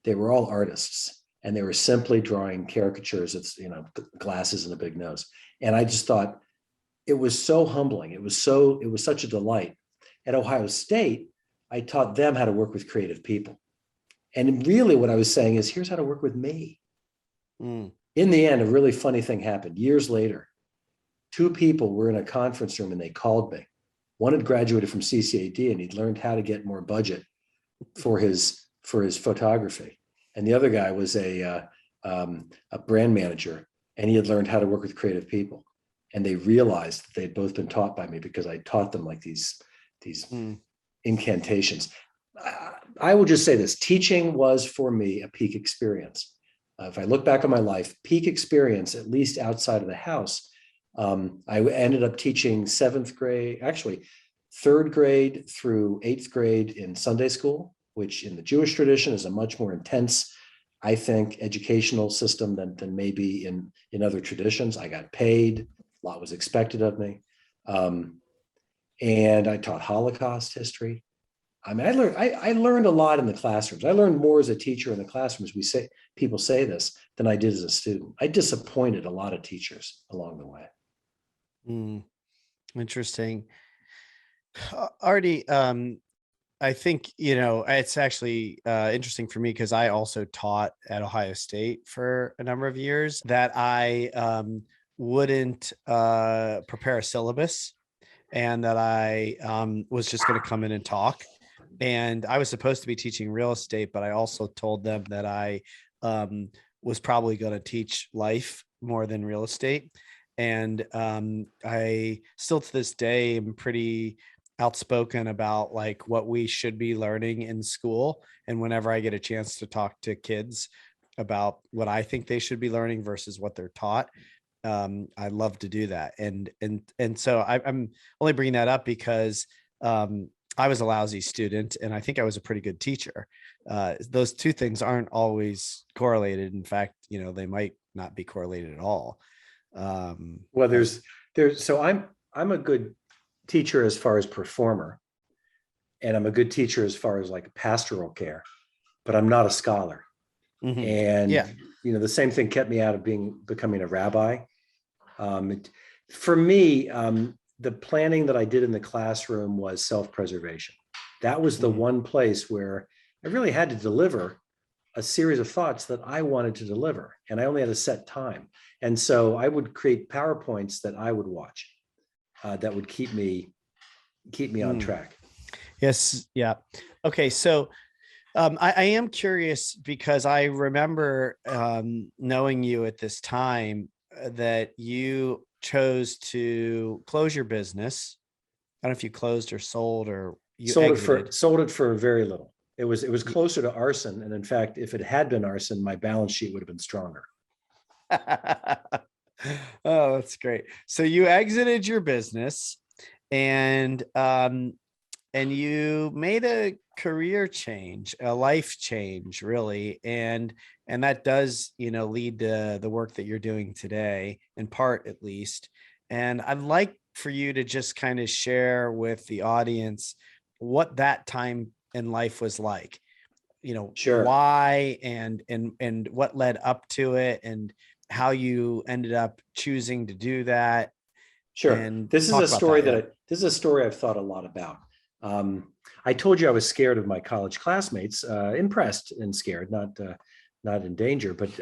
B: They were all artists, and they were simply drawing caricatures of, glasses and a big nose. And I just thought it was so humbling. It was such a delight. At Ohio State, I taught them how to work with creative people. And really what I was saying is, here's how to work with me. In the end, a really funny thing happened. Years later, 2 people were in a conference room and they called me. One had graduated from CCAD and he'd learned how to get more budget for his photography. And the other guy was a brand manager, and he had learned how to work with creative people. And they realized that they'd both been taught by me because I taught them like these incantations. I will just say this: teaching was for me a peak experience. If I look back on my life, peak experience, at least outside of the house, I ended up teaching 7th grade, actually 3rd grade through 8th grade in Sunday school, which in the Jewish tradition is a much more intense, I think, educational system than maybe in other traditions. I got paid, a lot was expected of me. And I taught Holocaust history. I mean, I learned a lot in the classrooms. I learned more as a teacher in the classrooms. People say this, than I did as a student. I disappointed a lot of teachers along the way.
A: Interesting. Artie, I think, it's actually interesting for me because I also taught at Ohio State for a number of years, that I wouldn't prepare a syllabus, and that I was just going to come in and talk. And I was supposed to be teaching real estate, but I also told them that I was probably going to teach life more than real estate. And I still to this day am pretty outspoken about like what we should be learning in school. And whenever I get a chance to talk to kids about what I think they should be learning versus what they're taught, I love to do that. And so I'm only bringing that up because I was a lousy student, and I think I was a pretty good teacher. Those two things aren't always correlated. In fact, they might not be correlated at all.
B: Well, so I'm a good teacher as far as performer, and I'm a good teacher as far as like pastoral care, but I'm not a scholar. And
A: Yeah.
B: the same thing kept me out of becoming a rabbi. For me, the planning that I did in the classroom was self-preservation. That was the one place where I really had to deliver a series of thoughts that I wanted to deliver, and I only had a set time. And so I would create PowerPoints that I would watch that would keep me on track.
A: Yes. Yeah. Okay. So I am curious because I remember knowing you at this time that you chose to close your business. I don't know if you closed or sold or you exited.
B: Sold it for very little. It was closer to arson. And in fact, if it had been arson, my balance sheet would have been stronger.
A: Oh, that's great. So you exited your business and you made a career change, a life change, really. And that does, lead to the work that you're doing today, in part at least. And I'd like for you to just kind of share with the audience what that time in life was like,
B: Sure.
A: why and what led up to it and how you ended up choosing to do that,
B: Sure.
A: and
B: This is
A: talk
B: a
A: about
B: story
A: that.
B: that
A: Yeah.
B: this is a story I've thought a lot about. I told you I was scared of my college classmates, impressed and scared, not in danger, but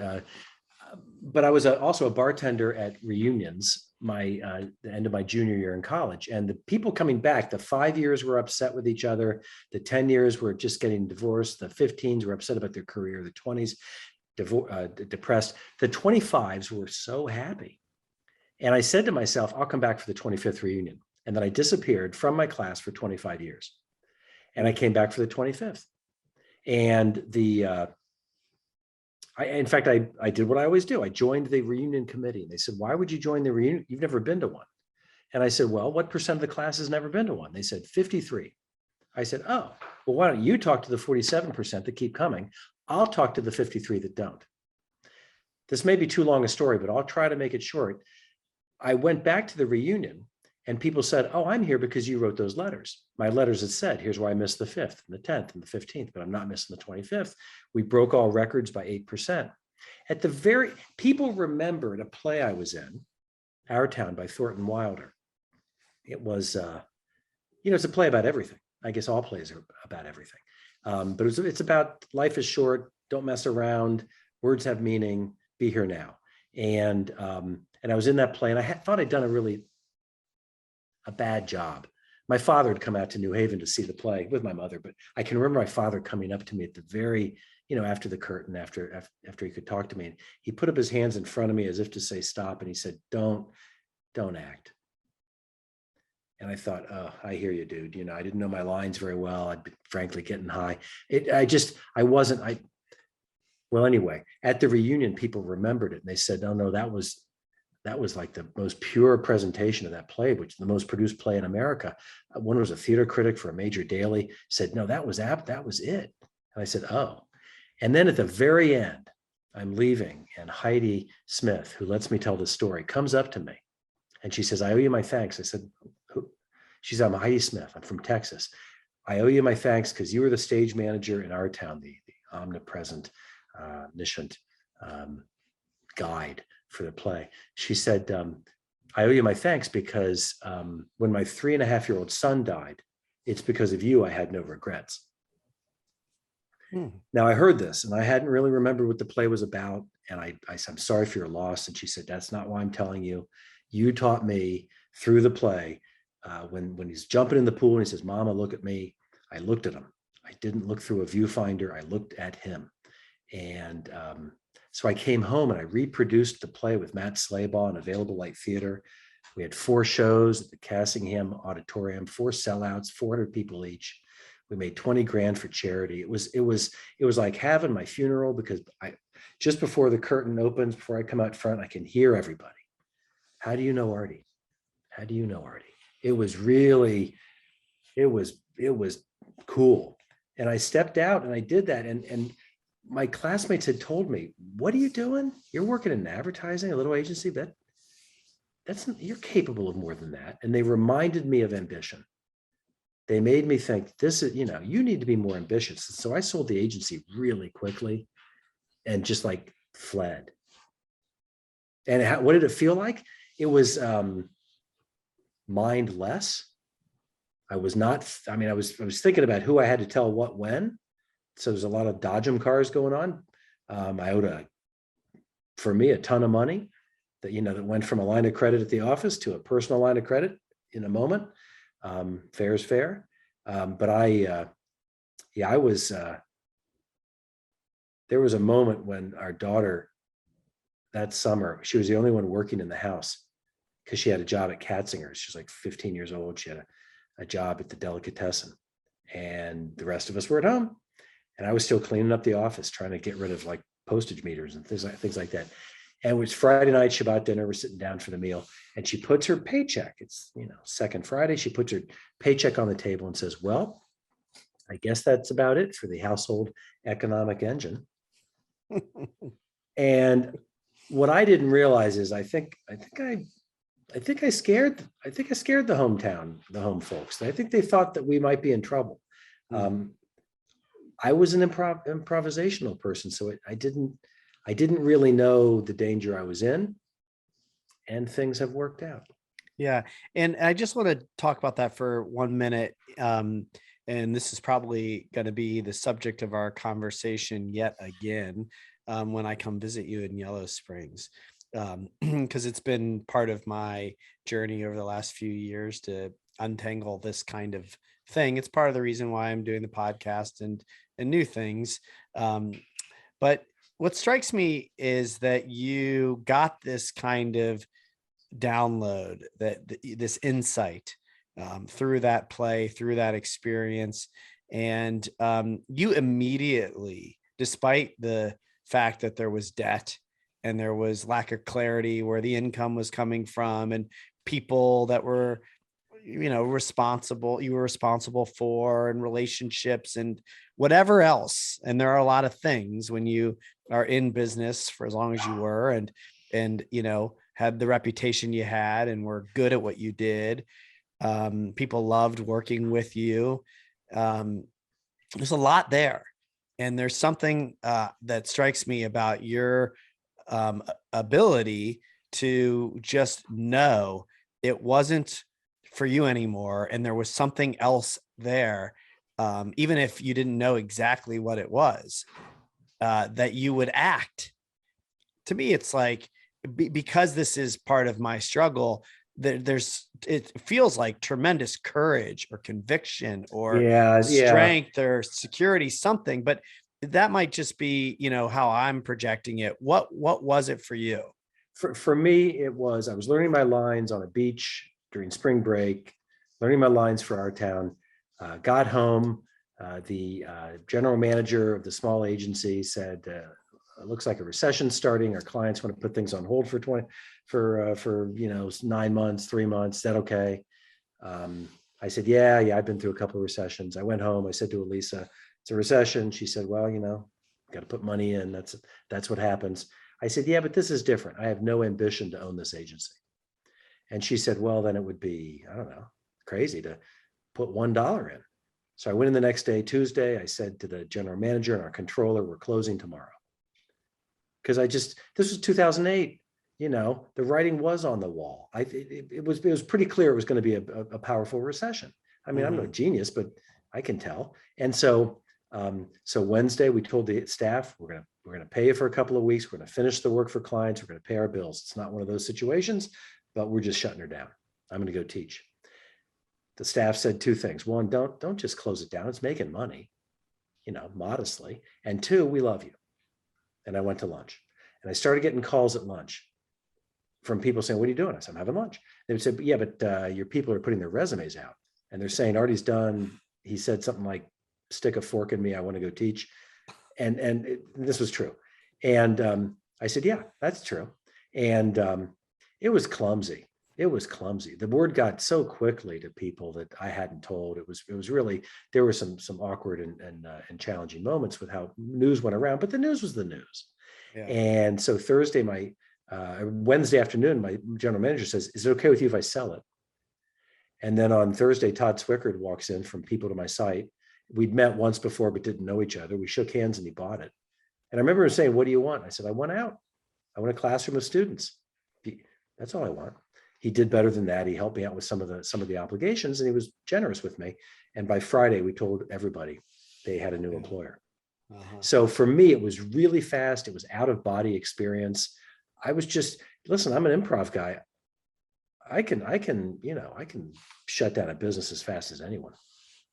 B: I was also a bartender at reunions the end of my junior year in college, and the people coming back, the 5 years were upset with each other, the 10 years were just getting divorced, the 15s were upset about their career, the 20s depressed, the 25s were so happy. And I said to myself, I'll come back for the 25th reunion. And then I disappeared from my class for 25 years. And I came back for the 25th. And in fact, I did what I always do. I joined the reunion committee. And they said, why would you join the reunion? You've never been to one. And I said, well, what percent of the class has never been to one? They said 53. I said, oh, well, why don't you talk to the 47% that keep coming? I'll talk to the 53 that don't. This may be too long a story, but I'll try to make it short. I went back to the reunion and people said, oh, I'm here because you wrote those letters. My letters had said, here's why I missed the 5th and the 10th and the 15th, but I'm not missing the 25th. We broke all records by 8%. People remembered a play I was in, Our Town by Thornton Wilder. It was, it's a play about everything. I guess all plays are about everything. But it's about life is short, don't mess around, words have meaning, be here now. And I was in that play, and I thought I'd done a bad job. My father had come out to New Haven to see the play with my mother, but I can remember my father coming up to me at the very, after the curtain, after he could talk to me, and he put up his hands in front of me as if to say stop, and he said, don't act. And I thought, oh, I hear you, dude. I didn't know my lines very well. I'd been frankly getting high. Well, anyway, at the reunion, people remembered it, and they said, oh no, that was like the most pure presentation of that play, which is the most produced play in America. One was a theater critic for a major daily, said, no, that was it. And I said, oh. And then at the very end, I'm leaving, and Heidi Smith, who lets me tell this story, comes up to me and she says, I owe you my thanks. I said, who? She said, I'm Heidi Smith. I'm from Texas. I owe you my thanks because you were the stage manager in our town, the omnipresent, omniscient guide for the play. She said, I owe you my thanks because when my 3.5-year-old son died, it's because of you I had no regrets. Now I heard this and I hadn't really remembered what the play was about. And I said, I'm sorry for your loss. And she said, that's not why I'm telling you. You taught me through the play when he's jumping in the pool and he says, Mama, look at me. I looked at him. I didn't look through a viewfinder. I looked at him. And so I came home and I reproduced the play with Matt Slaybaugh in Available Light Theater. We had 4 shows at the Cassingham Auditorium, 4 sellouts, 400 people each. We made 20 grand for charity. It was like having my funeral because just before the curtain opens, before I come out front, I can hear everybody. How do you know Artie? How do you know Artie? It was cool. And I stepped out and I did that. And my classmates had told me, what are you doing? You're working in advertising, a little agency, you're capable of more than that. And they reminded me of ambition. They made me think you need to be more ambitious. So I sold the agency really quickly and just fled. And what did it feel like? It was mindless. I was thinking about who I had to tell what when. So there's a lot of Dodgem cars going on. I owed for me, a ton of money that went from a line of credit at the office to a personal line of credit in a moment. Fair is fair. But I was there was a moment when our daughter, that summer, she was the only one working in the house because she had a job at Katzinger's. She was like 15 years old. She had a job at the delicatessen, and the rest of us were at home. And I was still cleaning up the office, trying to get rid of like postage meters and things like that. And it was Friday night, Shabbat dinner. We're sitting down for the meal, and she puts her paycheck. It's, second Friday. She puts her paycheck on the table and says, "Well, I guess that's about it for the household economic engine." And what I didn't realize is I think I scared the home folks. I think they thought that we might be in trouble. I was an improvisational person, so I didn't really know the danger I was in, and things have worked out.
A: Yeah. And I just want to talk about that for 1 minute. And this is probably going to be the subject of our conversation yet again, when I come visit you in Yellow Springs, because it's been part of my journey over the last few years to untangle this kind of thing. It's part of the reason why I'm doing the podcast and new things. But what strikes me is that you got this kind of download, this insight, through that play, through that experience. And you immediately, despite the fact that there was debt and there was lack of clarity where the income was coming from, and people that were, you were responsible for, and relationships and whatever else. And there are a lot of things when you are in business for as long as you were, and had the reputation you had and were good at what you did. People loved working with you. There's a lot there. And there's something that strikes me about your ability to just know it wasn't for you anymore, and there was something else there, even if you didn't know exactly what it was, that you would act. To me, it's like, because this is part of my struggle, it feels like tremendous courage or conviction or strength or security, something, but that might just be, how I'm projecting it. What was it for you?
B: For me, it was, I was learning my lines on a beach during spring break, learning my lines for our town, got home. The general manager of the small agency said, it looks like a recession starting. Our clients want to put things on hold for 9 months, 3 months. Is that okay? I said, yeah, I've been through a couple of recessions. I went home. I said to Elisa, it's a recession. She said, well, got to put money in. That's what happens. I said, yeah, but this is different. I have no ambition to own this agency. And she said, well, then it would be, I don't know, crazy to put $1 in. So I went in the next day, Tuesday. I said to the general manager and our controller, we're closing tomorrow. Because this was 2008, the writing was on the wall. It was pretty clear it was going to be a powerful recession. I mean, I'm no genius, but I can tell. And so Wednesday we told the staff, we're going to pay you for a couple of weeks. We're going to finish the work for clients. We're going to pay our bills. It's not one of those situations, but we're just shutting her down. I'm going to go teach. The staff said two things. One, don't just close it down. It's making money, modestly. And two, we love you. And I went to lunch, and I started getting calls at lunch from people saying, what are you doing? I said, I'm having lunch. They would say, yeah, but your people are putting their resumes out, and they're saying, Artie's done. He said something like, stick a fork in me. I want to go teach. And this was true. And I said, yeah, that's true. And it was clumsy. The word got so quickly to people that I hadn't told. It was really, there were some awkward and challenging moments with how news went around, but the news was the news. Yeah. And so Wednesday afternoon, my general manager says, is it okay with you if I sell it? And then on Thursday, Todd Swickard walks in from People to My Site. We'd met once before, but didn't know each other. We shook hands and he bought it. And I remember him saying, what do you want? I said, I want out. I want a classroom of students. That's all I want. He did better than that. He helped me out with some of the obligations, and he was generous with me. And by Friday, we told everybody they had a new employer. So for me, it was really fast. It was out of body experience. I was just, listen, I'm an improv guy. I can shut down a business as fast as anyone.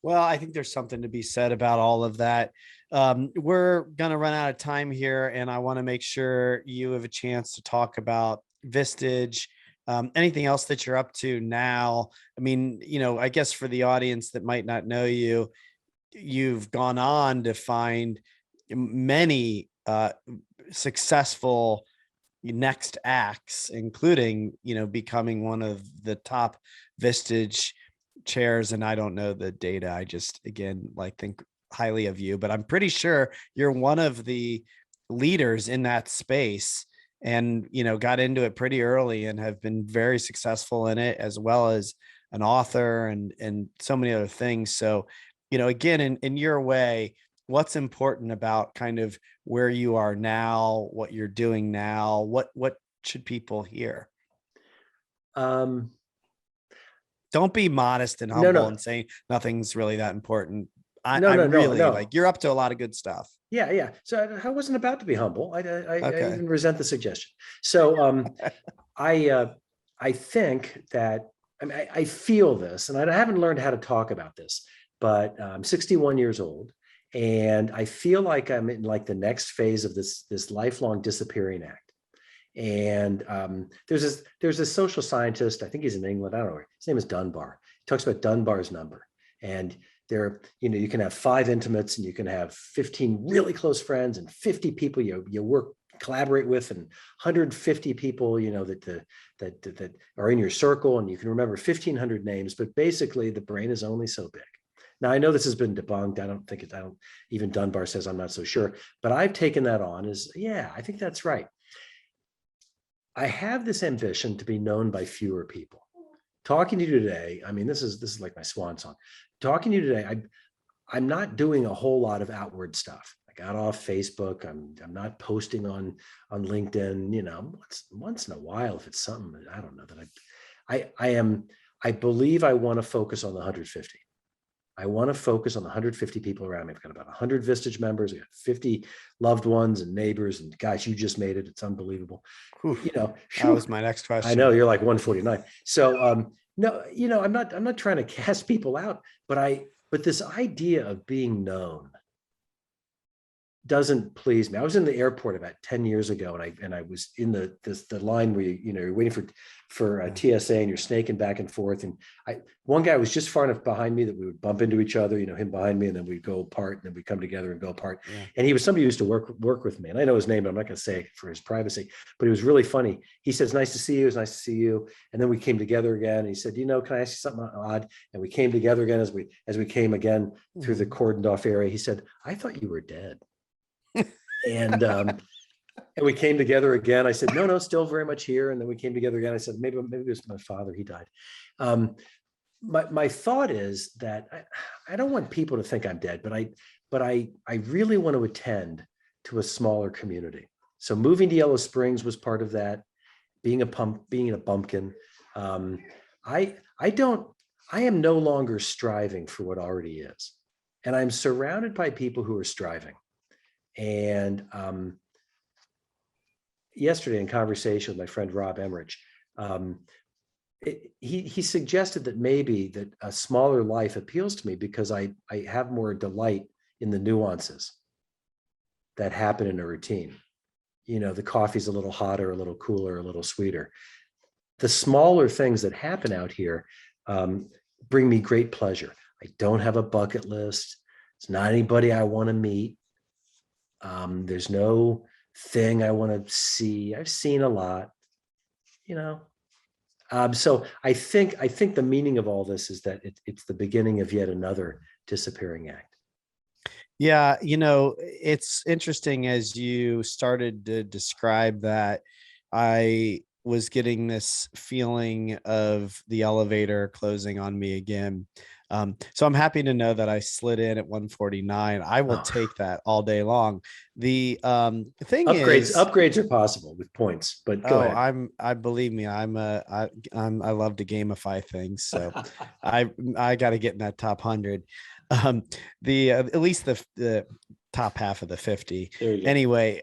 A: Well, I think there's something to be said about all of that. We're going to run out of time here, and I want to make sure you have a chance to talk about Vistage. Anything else that you're up to now? I mean, I guess for the audience that might not know you, you've gone on to find many successful next acts, including, becoming one of the top Vistage chairs. And I don't know the data. I just, again, like think highly of you, but I'm pretty sure you're one of the leaders in that space and, got into it pretty early and have been very successful in it, as well as an author and so many other things. So, again, in your way, what's important about kind of where you are now, what you're doing now, what should people hear?
B: Um,
A: Don't be modest and
B: no,
A: humble
B: no,
A: and say nothing's really that important.
B: no,
A: I'm
B: no, no,
A: really
B: no.
A: like, you're up to a lot of good stuff.
B: Yeah, yeah. So I wasn't about to be humble. I
A: Okay.
B: even resent the suggestion. So I think that I feel this, and I haven't learned how to talk about this, but I'm 61 years old, and I feel like I'm in like the next phase of this lifelong disappearing act. And there's a social scientist, I think he's in England, I don't know, his name is Dunbar. He talks about Dunbar's number. And there, you can have 5 intimates, and you can have 15 really close friends, and 50 people you work collaborate with, and 150 people that are in your circle, and you can remember 1,500 names. But basically, the brain is only so big. Now, I know this has been debunked. I don't even Dunbar says I'm not so sure, but I've taken that on as, yeah, I think that's right. I have this ambition to be known by fewer people. Talking to you today, I mean, this is like my swan song. Talking to you today, I'm not doing a whole lot of outward stuff. I got off Facebook. I'm not posting on LinkedIn. Once in a while, if it's something that I don't know that I believe I want to focus on the 150. I want to focus on the 150 people around me. I've got about 100 Vistage members. I've got 50 loved ones and neighbors. And gosh, you just made it. It's unbelievable.
A: Whew,
B: That
A: was my next
B: I know
A: question.
B: you're like 149. So no, I'm not trying to cast people out, but this idea of being known doesn't please me. I was in the airport about 10 years ago, and I was in the line where you're waiting for a TSA, and you're snaking back and forth. And one guy was just far enough behind me that we would bump into each other, him behind me, and then we'd go apart, and then we'd come together and go apart.
A: Yeah.
B: And he was somebody who used to work with me, and I know his name, but I'm not going to say it for his privacy. But it was really funny. He says, "Nice to see you. It's nice to see you." And then we came together again. And he said, "Can I ask you something odd?" And we came together again as we came again through the cordoned off area. He said, "I thought you were dead." And we came together again. I said, no, still very much here. And then we came together again. I said, maybe it was my father. He died. My thought is that I don't want people to think I'm dead, but I really want to attend to a smaller community. So moving to Yellow Springs was part of that. Being a bumpkin. I am no longer striving for what already is, and I'm surrounded by people who are striving. And yesterday, in conversation with my friend Rob Emmerich, he suggested that maybe that a smaller life appeals to me because I have more delight in the nuances that happen in a routine. The coffee's a little hotter, a little cooler, a little sweeter. The smaller things that happen out here bring me great pleasure. I don't have a bucket list. It's not anybody I want to meet. There's no thing I want to see. I've seen a lot, So I think the meaning of all this is that it's the beginning of yet another disappearing act.
A: Yeah, it's interesting as you started to describe that. I was getting this feeling of the elevator closing on me again. So I'm happy to know that I slid in at 149. I will take that all day long. The thing is,
B: upgrades are possible with points, but go ahead.
A: I believe me, I love to gamify things. So I got to get in that top 100. At least the top half of the 50. Anyway,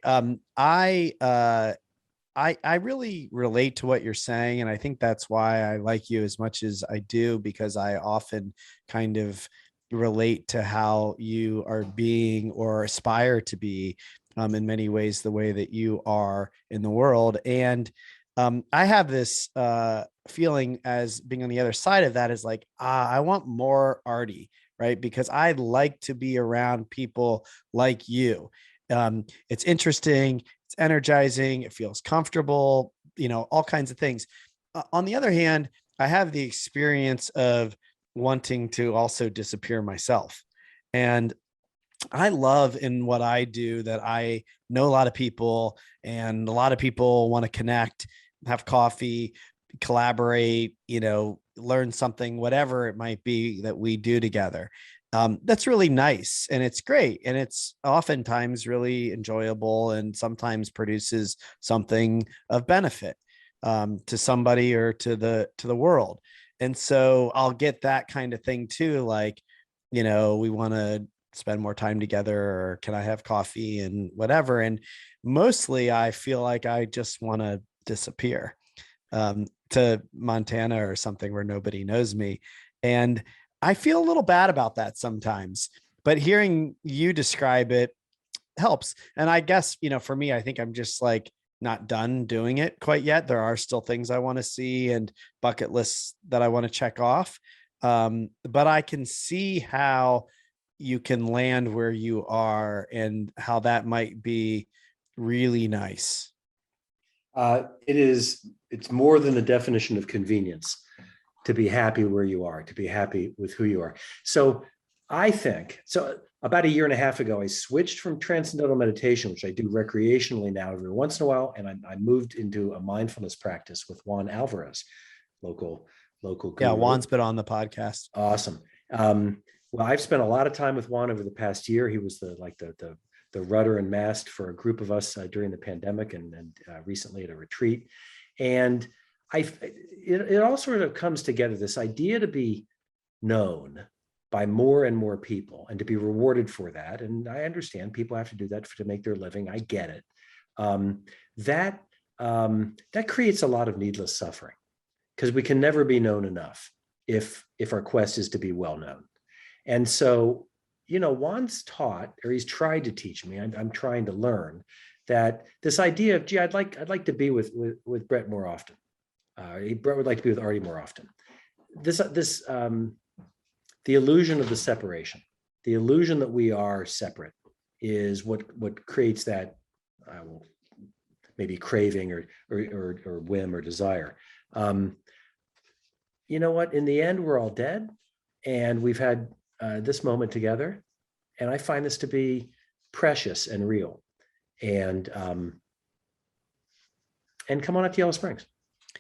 A: I really relate to what you're saying. And I think that's why I like you as much as I do, because I often kind of relate to how you are being or aspire to be, in many ways, the way that you are in the world. And I have this feeling as being on the other side of that is like, I want more Artie, right? Because I like to be around people like you. It's interesting, it's energizing, it feels comfortable, all kinds of things. On the other hand, I have the experience of wanting to also disappear myself. And I love in what I do that I know a lot of people, and a lot of people want to connect, have coffee, collaborate, learn something, whatever it might be that we do together. That's really nice and it's great. And it's oftentimes really enjoyable and sometimes produces something of benefit to somebody or to the world. And so I'll get that kind of thing too. Like, we want to spend more time together, or can I have coffee and whatever. And mostly I feel like I just want to disappear to Montana or something where nobody knows me. And I feel a little bad about that sometimes, but hearing you describe it helps. And I guess, for me, I think I'm just like not done doing it quite yet. There are still things I want to see and bucket lists that I want to check off. But I can see how you can land where you are and how that might be really nice.
B: It's more than a definition of convenience to be happy where you are, to be happy with who you are. So I think, about a year and a half ago, I switched from transcendental meditation, which I do recreationally now every once in a while, and I moved into a mindfulness practice with Juan Alvarez, local guru.
A: Yeah, Juan's been on the podcast.
B: Awesome. Well, I've spent a lot of time with Juan over the past year. He was the rudder and mast for a group of us during the pandemic and recently at a retreat. And it all sort of comes together, this idea to be known by more and more people and to be rewarded for that. And I understand people have to do that to make their living. I get it. That creates a lot of needless suffering because we can never be known enough if our quest is to be well known. And so, Juan's taught, or he's tried to teach me, I'm trying to learn that this idea of, I'd like to be with Brett more often. Brett would like to be with Artie more often. The illusion of the separation, the illusion that we are separate, is what creates that maybe craving or whim or desire. You know what? In the end, we're all dead, and we've had this moment together, and I find this to be precious and real. And come on up to Yellow Springs.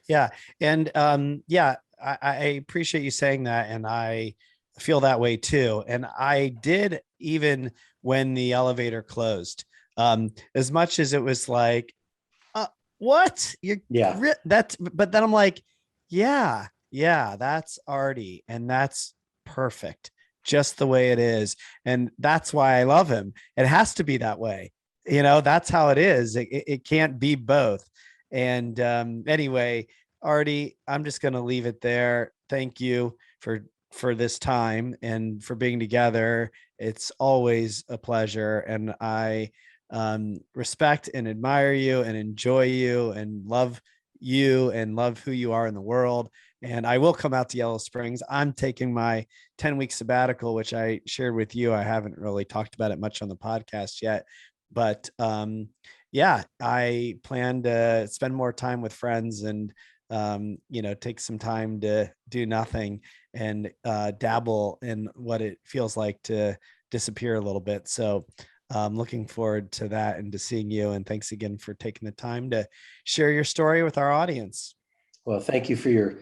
A: Yeah. And I appreciate you saying that. And I feel that way too. And I did, even when the elevator closed, as much as it was like, what? But then I'm like, yeah, that's Artie. And that's perfect. Just the way it is. And that's why I love him. It has to be that way. That's how it is. It can't be both. And anyway, Artie, I'm just going to leave it there. Thank you for this time and for being together. It's always a pleasure. And I respect and admire you and enjoy you and love who you are in the world. And I will come out to Yellow Springs. I'm taking my 10-week sabbatical, which I shared with you. I haven't really talked about it much on the podcast yet, but I plan to spend more time with friends and, take some time to do nothing and dabble in what it feels like to disappear a little bit. So I'm looking forward to that and to seeing you. And thanks again for taking the time to share your story with our audience.
B: Well, thank you for your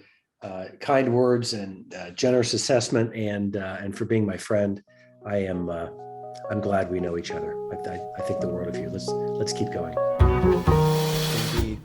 B: kind words and generous assessment, and for being my friend. I'm glad we know each other. I think the world of you. Let's keep going.
A: Indeed.